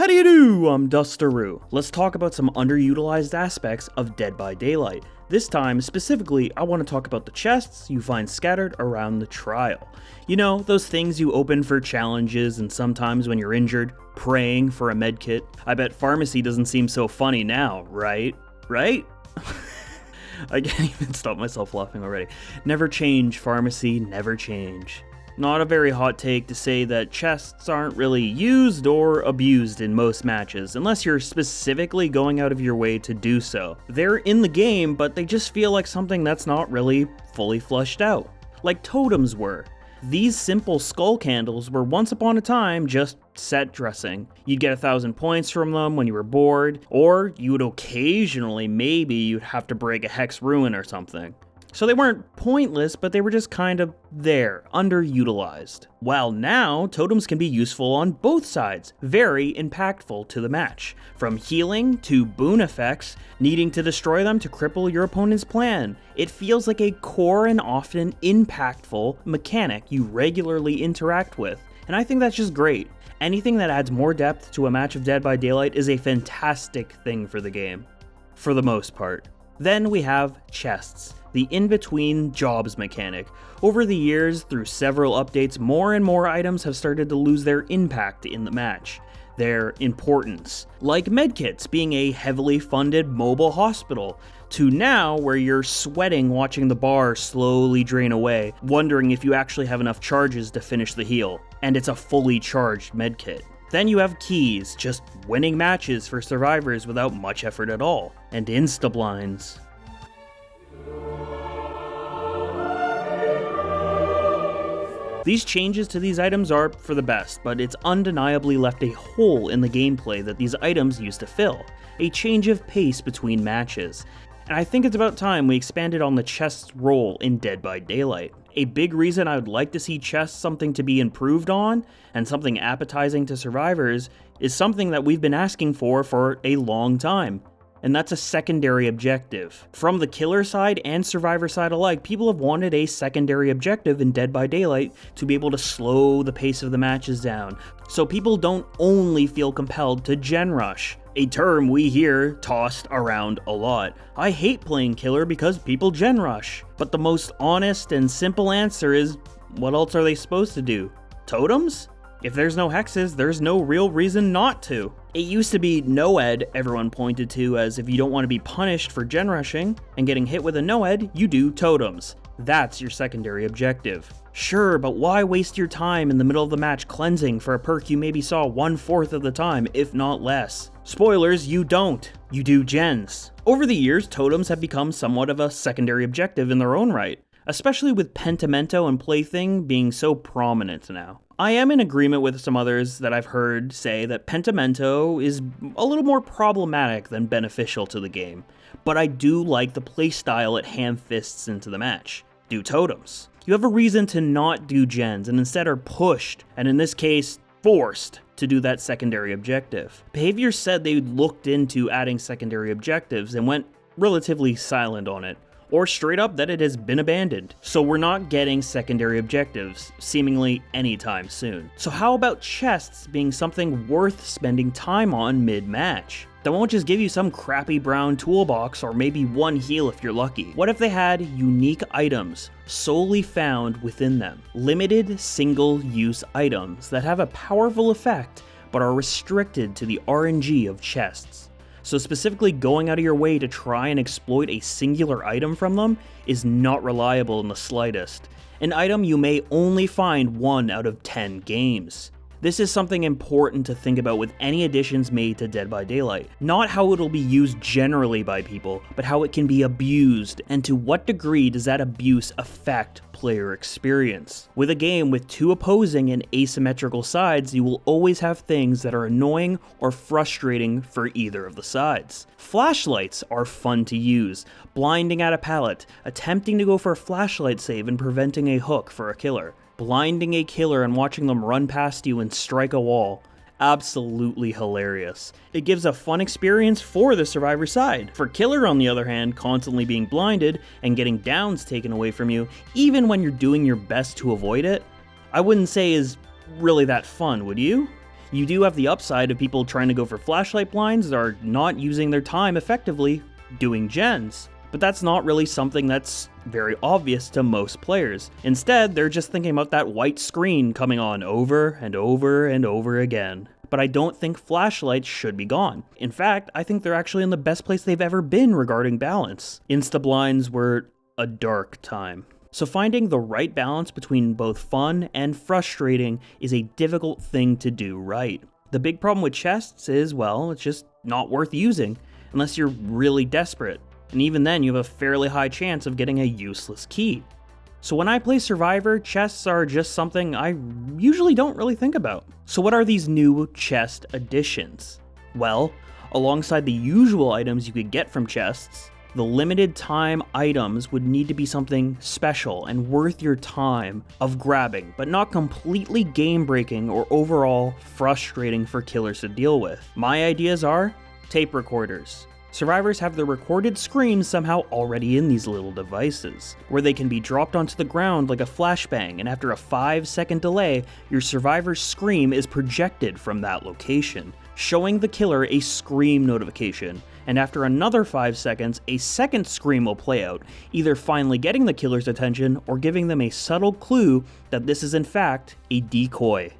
How do you do? I'm Dusteroo. Let's talk about some underutilized aspects of Dead by Daylight. This time, specifically, I want to talk about the chests you find scattered around the trial. You know, those things you open for challenges and sometimes when you're injured, praying for a medkit. I bet pharmacy doesn't seem so funny now, right? Right? I can't even stop myself laughing already. Never change, pharmacy, never change. Not a very hot take to say that chests aren't really used or abused in most matches, unless you're specifically going out of your way to do so. They're in the game, but they just feel like something that's not really fully fleshed out. Like totems were. These simple skull candles were once upon a time just set dressing. You'd get 1,000 points from them when you were bored, or you would occasionally you'd have to break a hex ruin or something. So they weren't pointless, but they were just kind of there, underutilized. While now, totems can be useful on both sides, very impactful to the match. From healing to boon effects, needing to destroy them to cripple your opponent's plan. It feels like a core and often impactful mechanic you regularly interact with, and I think that's just great. Anything that adds more depth to a match of Dead by Daylight is a fantastic thing for the game, for the most part. Then we have chests, the in-between jobs mechanic. Over the years, through several updates, more and more items have started to lose their impact in the match, their importance. Like medkits being a heavily funded mobile hospital, to now where you're sweating watching the bar slowly drain away, wondering if you actually have enough charges to finish the heal, and it's a fully charged medkit. Then you have keys, just winning matches for survivors without much effort at all, and insta-blinds. These changes to these items are for the best, but it's undeniably left a hole in the gameplay that these items used to fill, a change of pace between matches. And I think it's about time we expanded on the chest's role in Dead by Daylight. A big reason I would like to see chests something to be improved on, and something appetizing to survivors, is something that we've been asking for a long time. And that's a secondary objective. From the killer side and survivor side alike, people have wanted a secondary objective in Dead by Daylight to be able to slow the pace of the matches down, so people don't only feel compelled to gen rush. A term we hear tossed around a lot. I hate playing killer because people gen rush. But the most honest and simple answer is, what else are they supposed to do? Totems? If there's no hexes, there's no real reason not to. It used to be no-ed everyone pointed to as if you don't want to be punished for gen rushing and getting hit with a no-ed, you do totems. That's your secondary objective. Sure, but why waste your time in the middle of the match cleansing for a perk you maybe saw 1/4 of the time, if not less? Spoilers, you don't. You do gens. Over the years, totems have become somewhat of a secondary objective in their own right, especially with Pentimento and Plaything being so prominent now. I am in agreement with some others that I've heard say that Pentimento is a little more problematic than beneficial to the game, but I do like the playstyle it ham-fists into the match. Do totems. You have a reason to not do gens and instead are pushed, and in this case, forced, to do that secondary objective. Behavior said they looked into adding secondary objectives and went relatively silent on it, or straight up that it has been abandoned. So we're not getting secondary objectives, seemingly anytime soon. So how about chests being something worth spending time on mid-match? That won't just give you some crappy brown toolbox or maybe one heal if you're lucky. What if they had unique items solely found within them? Limited single-use items that have a powerful effect but are restricted to the RNG of chests. So specifically going out of your way to try and exploit a singular item from them is not reliable in the slightest. An item you may only find 1 out of 10 games. This is something important to think about with any additions made to Dead by Daylight. Not how it'll be used generally by people, but how it can be abused, and to what degree does that abuse affect player experience. With a game with 2 opposing and asymmetrical sides, you will always have things that are annoying or frustrating for either of the sides. Flashlights are fun to use, blinding at a pallet, attempting to go for a flashlight save and preventing a hook for a killer. Blinding a killer and watching them run past you and strike a wall. Absolutely hilarious. It gives a fun experience for the survivor side. For killer, on the other hand, constantly being blinded and getting downs taken away from you, even when you're doing your best to avoid it, I wouldn't say is really that fun, would you? You do have the upside of people trying to go for flashlight blinds that are not using their time effectively doing gens. But that's not really something that's very obvious to most players. Instead, they're just thinking about that white screen coming on over and over and over again. But I don't think flashlights should be gone. In fact, I think they're actually in the best place they've ever been regarding balance. Insta-blinds were a dark time. So finding the right balance between both fun and frustrating is a difficult thing to do right. The big problem with chests is, well, it's just not worth using unless you're really desperate. And even then, you have a fairly high chance of getting a useless key. So when I play Survivor, chests are just something I usually don't really think about. So what are these new chest additions? Well, alongside the usual items you could get from chests, the limited time items would need to be something special and worth your time of grabbing, but not completely game-breaking or overall frustrating for killers to deal with. My ideas are tape recorders. Survivors have their recorded screams somehow already in these little devices, where they can be dropped onto the ground like a flashbang, and after a 5-second delay, your survivor's scream is projected from that location, showing the killer a scream notification, and after another 5 seconds, a second scream will play out, either finally getting the killer's attention or giving them a subtle clue that this is in fact a decoy.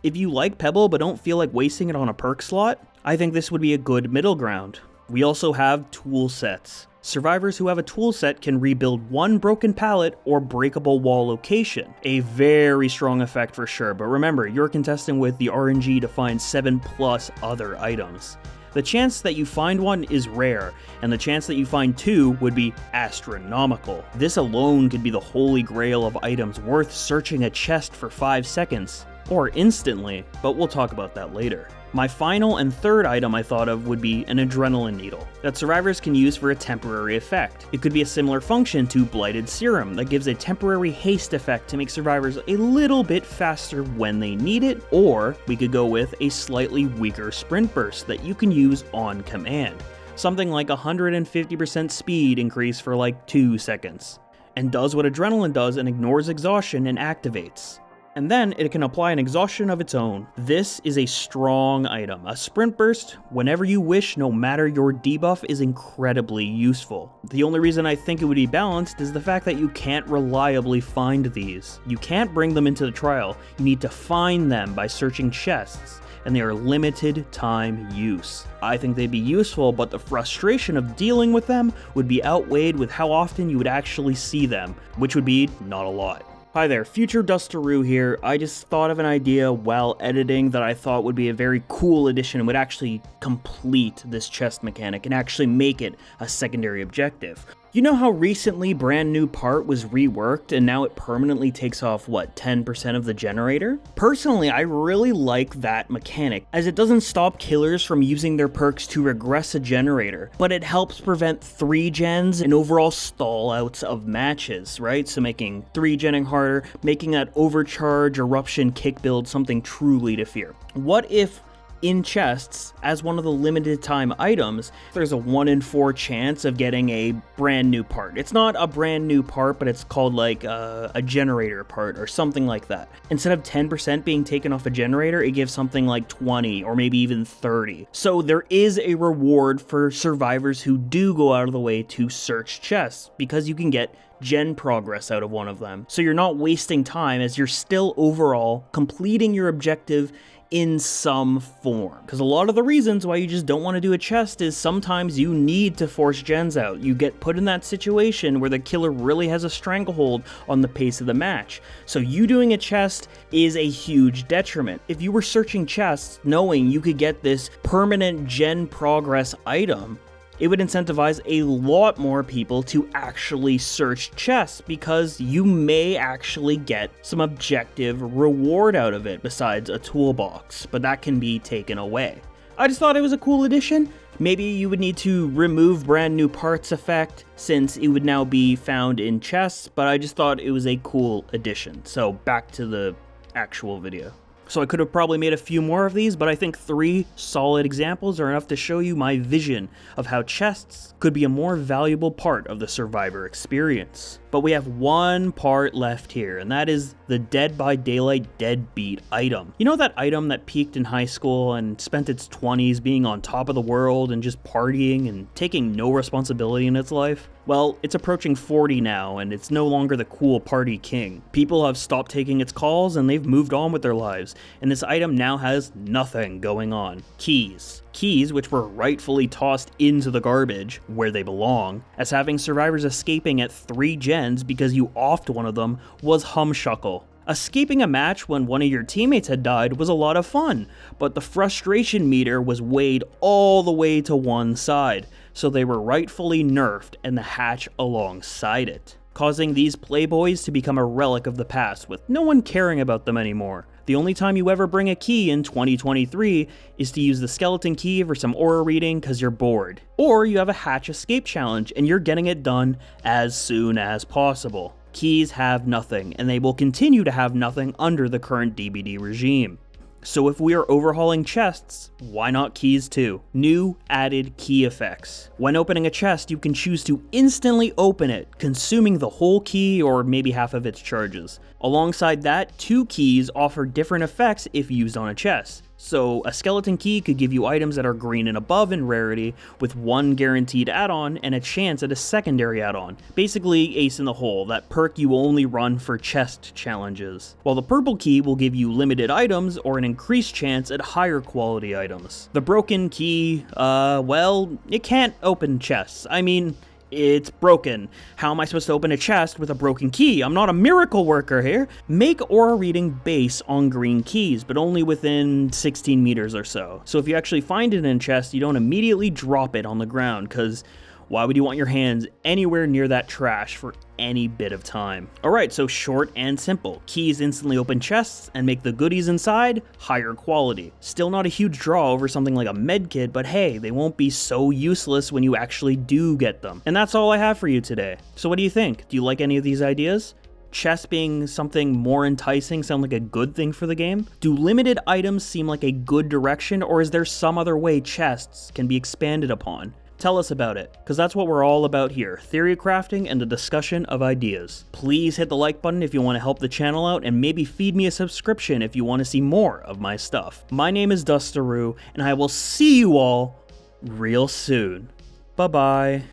If you like Pebble but don't feel like wasting it on a perk slot, I think this would be a good middle ground. We also have tool sets. Survivors who have a tool set can rebuild one broken pallet or breakable wall location. A very strong effect for sure, but remember, you're contesting with the RNG to find 7+ other items. The chance that you find one is rare, and the chance that you find 2 would be astronomical. This alone could be the holy grail of items worth searching a chest for 5 seconds, or instantly, but we'll talk about that later. My final and third item I thought of would be an adrenaline needle that survivors can use for a temporary effect. It could be a similar function to Blighted Serum that gives a temporary haste effect to make survivors a little bit faster when they need it, or we could go with a slightly weaker sprint burst that you can use on command. Something like 150% speed increase for like 2 seconds, and does what adrenaline does and ignores exhaustion and activates. And then it can apply an exhaustion of its own. This is a strong item. A sprint burst, whenever you wish, no matter your debuff, is incredibly useful. The only reason I think it would be balanced is the fact that you can't reliably find these. You can't bring them into the trial. You need to find them by searching chests, and they are limited time use. I think they'd be useful, but the frustration of dealing with them would be outweighed with how often you would actually see them, which would be not a lot. Hi there, Future Dustaroo here. I just thought of an idea while editing that I thought would be a very cool addition and would actually complete this chest mechanic and actually make it a secondary objective. You know how recently Brand New Part was reworked and now it permanently takes off, what, 10% of the generator? Personally, I really like that mechanic, as it doesn't stop killers from using their perks to regress a generator, but it helps prevent 3-gens and overall stall-outs of matches, right? So making 3-genning harder, making that overcharge eruption kick build something truly to fear. What if in chests, as one of the limited time items, there's a 1 in 4 chance of getting a brand new part? It's not a brand new part, but it's called like a generator part or something like that. Instead of 10% being taken off a generator, it gives something like 20 or maybe even 30. So there is a reward for survivors who do go out of the way to search chests, because you can get gen progress out of one of them. So you're not wasting time, as you're still overall completing your objective in some form. Because a lot of the reasons why you just don't want to do a chest is sometimes you need to force gens out. You get put in that situation where the killer really has a stranglehold on the pace of the match. So you doing a chest is a huge detriment. If you were searching chests knowing you could get this permanent gen progress item, it would incentivize a lot more people to actually search chests, because you may actually get some objective reward out of it besides a toolbox, but that can be taken away. I just thought it was a cool addition. Maybe you would need to remove Brand New Parts effect since it would now be found in chests, but I just thought it was a cool addition. So back to the actual video. So I could have probably made a few more of these, but I think 3 solid examples are enough to show you my vision of how chests could be a more valuable part of the Survivor experience. But we have one part left here, and that is the Dead by Daylight Deadbeat item. You know that item that peaked in high school and spent its 20s being on top of the world and just partying and taking no responsibility in its life? Well, it's approaching 40 now, and it's no longer the cool party king. People have stopped taking its calls and they've moved on with their lives, and this item now has nothing going on. Keys. Keys, which were rightfully tossed into the garbage, where they belong, as having survivors escaping at 3 gens because you offed one of them was humshuckle. Escaping a match when one of your teammates had died was a lot of fun, but the frustration meter was weighed all the way to one side, so they were rightfully nerfed and the hatch alongside it, causing these playboys to become a relic of the past with no one caring about them anymore. The only time you ever bring a key in 2023 is to use the skeleton key for some aura reading because you're bored. Or you have a hatch escape challenge and you're getting it done as soon as possible. Keys have nothing, and they will continue to have nothing under the current DBD regime. So if we are overhauling chests, why not keys too? New added key effects. When opening a chest, you can choose to instantly open it, consuming the whole key or maybe half of its charges. Alongside that, 2 keys offer different effects if used on a chest. So a skeleton key could give you items that are green and above in rarity, with 1 guaranteed add-on and a chance at a secondary add-on. Basically ace in the hole, that perk you only run for chest challenges. While the purple key will give you limited items or an increased chance at higher quality items. The broken key, well, it can't open chests. I mean, it's broken. How am I supposed to open a chest with a broken key? I'm not a miracle worker here. Make aura reading base on green keys, but only within 16 meters or so. So if you actually find it in a chest, you don't immediately drop it on the ground, because why would you want your hands anywhere near that trash for any bit of time? Alright, so short and simple. Keys instantly open chests and make the goodies inside higher quality. Still not a huge draw over something like a medkit, but hey, they won't be so useless when you actually do get them. And that's all I have for you today. So what do you think? Do you like any of these ideas? Chests being something more enticing sound like a good thing for the game? Do limited items seem like a good direction, or is there some other way chests can be expanded upon? Tell us about it, because that's what we're all about here, theory crafting and the discussion of ideas. Please hit the like button if you want to help the channel out, and maybe feed me a subscription if you want to see more of my stuff. My name is Dustaroo, and I will see you all real soon. Bye-bye.